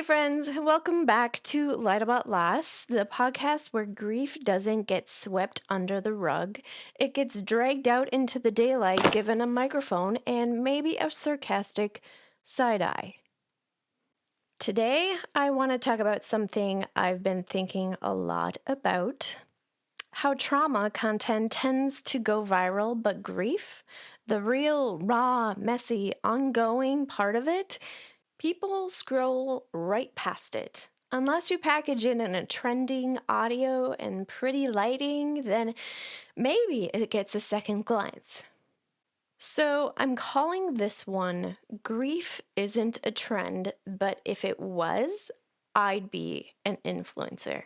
Hey friends, welcome back to Light About Loss, the podcast where grief doesn't get swept under the rug. It gets dragged out into the daylight, given a microphone and maybe a sarcastic side eye. Today, I want to talk about something I've been thinking a lot about. How trauma content tends to go viral, but grief, the real, raw, messy, ongoing part of it, people scroll right past it. Unless you package it in a trending audio and pretty lighting, then maybe it gets a second glance. So I'm calling this one Grief Isn't a Trend, but if it was, I'd be an influencer.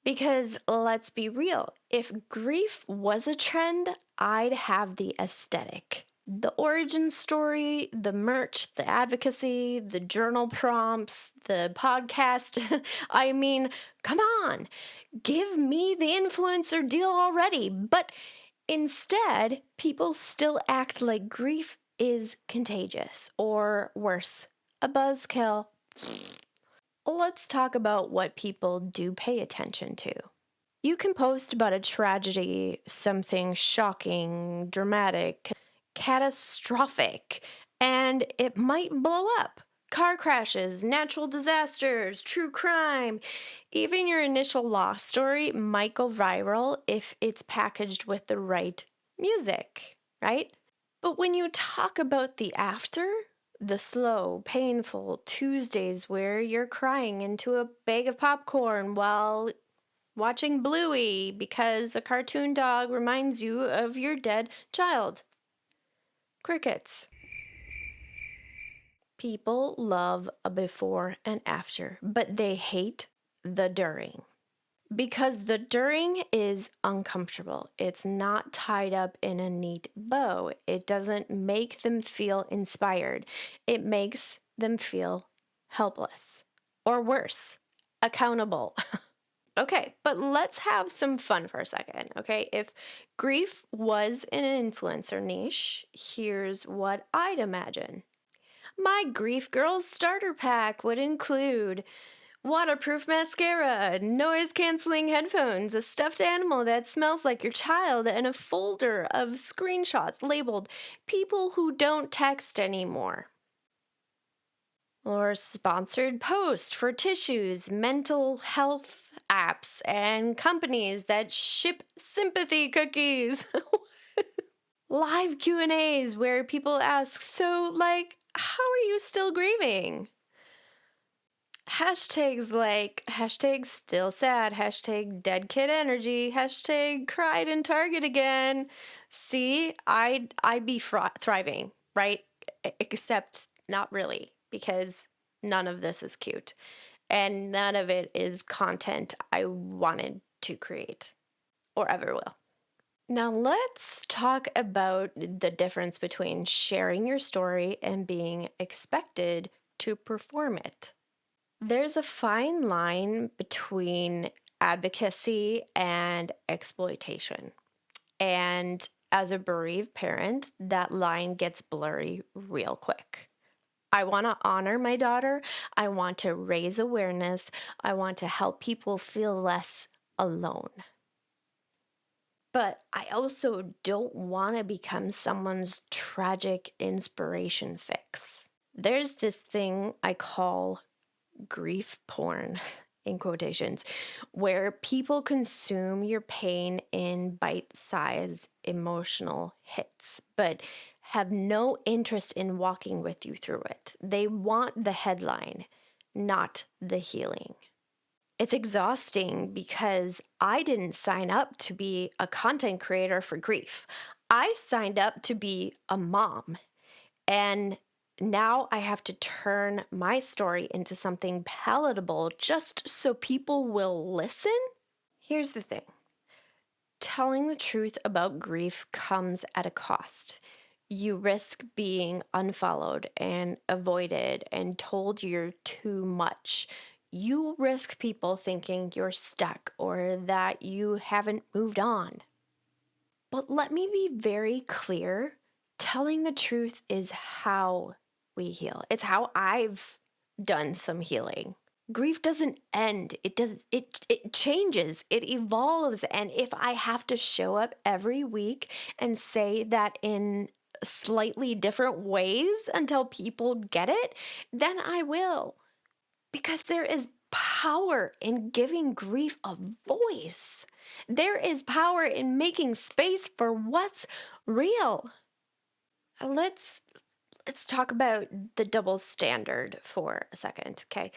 Because let's be real, if grief was a trend, I'd have the aesthetic. The origin story, the merch, the advocacy, the journal prompts, the podcast. I mean, come on, give me the influencer deal already. But instead, people still act like grief is contagious, or worse, a buzzkill. Let's talk about what people do pay attention to. You can post about a tragedy, something shocking, dramatic, catastrophic, and it might blow up. Car crashes, natural disasters, true crime. Even your initial loss story might go viral if it's packaged with the right music, right? But when you talk about the after, the slow, painful Tuesdays where you're crying into a bag of popcorn while watching Bluey because a cartoon dog reminds you of your dead child. Crickets. People love a before and after, but they hate the during. Because the during is uncomfortable. It's not tied up in a neat bow. It doesn't make them feel inspired. It makes them feel helpless. Or worse, accountable. Okay, but let's have some fun for a second, okay? If grief was an influencer niche, here's what I'd imagine. My Grief Girls starter pack would include waterproof mascara, noise-canceling headphones, a stuffed animal that smells like your child, and a folder of screenshots labeled people who don't text anymore. Or sponsored post for tissues, mental health apps, and companies that ship sympathy cookies. Live Q&As where people ask, so, how are you still grieving? Hashtags like hashtag still sad, hashtag dead kid energy, hashtag cried in Target again. See, I'd be thriving, right? Except not really, because none of this is cute. And none of it is content I wanted to create or ever will. Now let's talk about the difference between sharing your story and being expected to perform it. There's a fine line between advocacy and exploitation. And as a bereaved parent, that line gets blurry real quick. I want to honor my daughter. I want to raise awareness. I want to help people feel less alone. But I also don't want to become someone's tragic inspiration fix. There's this thing I call grief porn, in quotations, where people consume your pain in bite-sized emotional hits, but have no interest in walking with you through it. They want the headline, not the healing. It's exhausting because I didn't sign up to be a content creator for grief. I signed up to be a mom. And now I have to turn my story into something palatable just so people will listen? Here's the thing. Telling the truth about grief comes at a cost. You risk being unfollowed and avoided and told you're too much. You risk people thinking you're stuck or that you haven't moved on. But let me be very clear. Telling the truth is how we heal. It's how I've done some healing. Grief doesn't end. It changes. It evolves. And if I have to show up every week and say that in slightly different ways until people get it, then I will. Because there is power in giving grief a voice. There is power in making space for what's real. Let's talk about the double standard for a second, okay?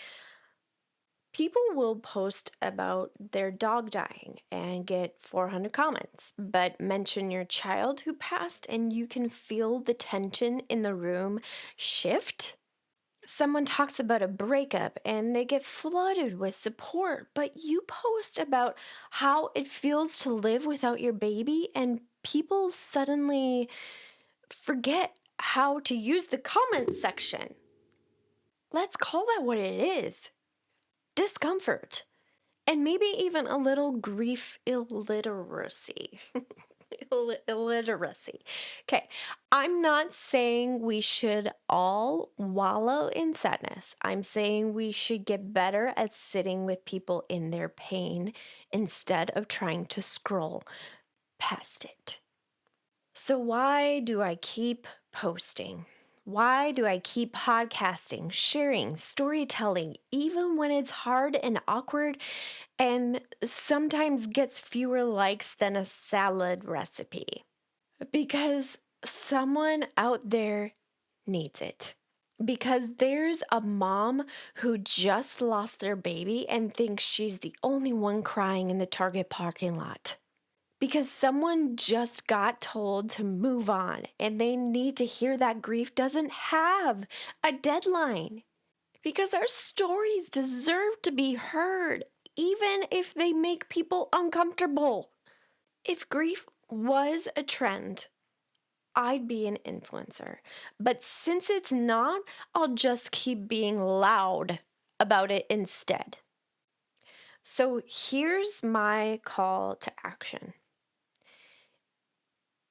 People will post about their dog dying and get 400 comments, but mention your child who passed and you can feel the tension in the room shift. Someone talks about a breakup and they get flooded with support, but you post about how it feels to live without your baby, and people suddenly forget how to use the comment section. Let's call that what it is: discomfort, and maybe even a little grief illiteracy. Illiteracy. Okay, I'm not saying we should all wallow in sadness. I'm saying we should get better at sitting with people in their pain instead of trying to scroll past it. So, why do I keep posting? Why do I keep podcasting, sharing, storytelling, even when it's hard and awkward and sometimes gets fewer likes than a salad recipe? Because someone out there needs it. Because there's a mom who just lost their baby and thinks she's the only one crying in the Target parking lot. Because someone just got told to move on and they need to hear that grief doesn't have a deadline. Because our stories deserve to be heard, even if they make people uncomfortable. If grief was a trend, I'd be an influencer. But since it's not, I'll just keep being loud about it instead. So here's my call to action.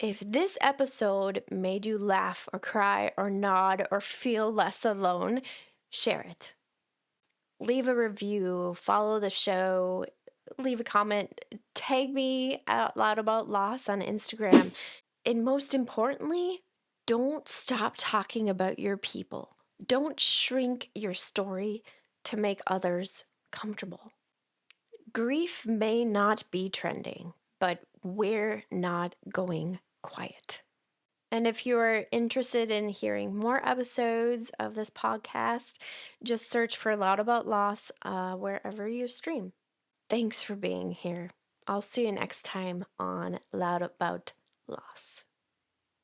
If this episode made you laugh or cry or nod or feel less alone, share it. Leave a review, follow the show, leave a comment, tag me out loud about loss on Instagram. And most importantly, don't stop talking about your people. Don't shrink your story to make others comfortable. Grief may not be trending, but we're not going quiet. And if you're interested in hearing more episodes of this podcast, just search for Loud About Loss wherever you stream. Thanks for being here. I'll see you next time on Loud About Loss.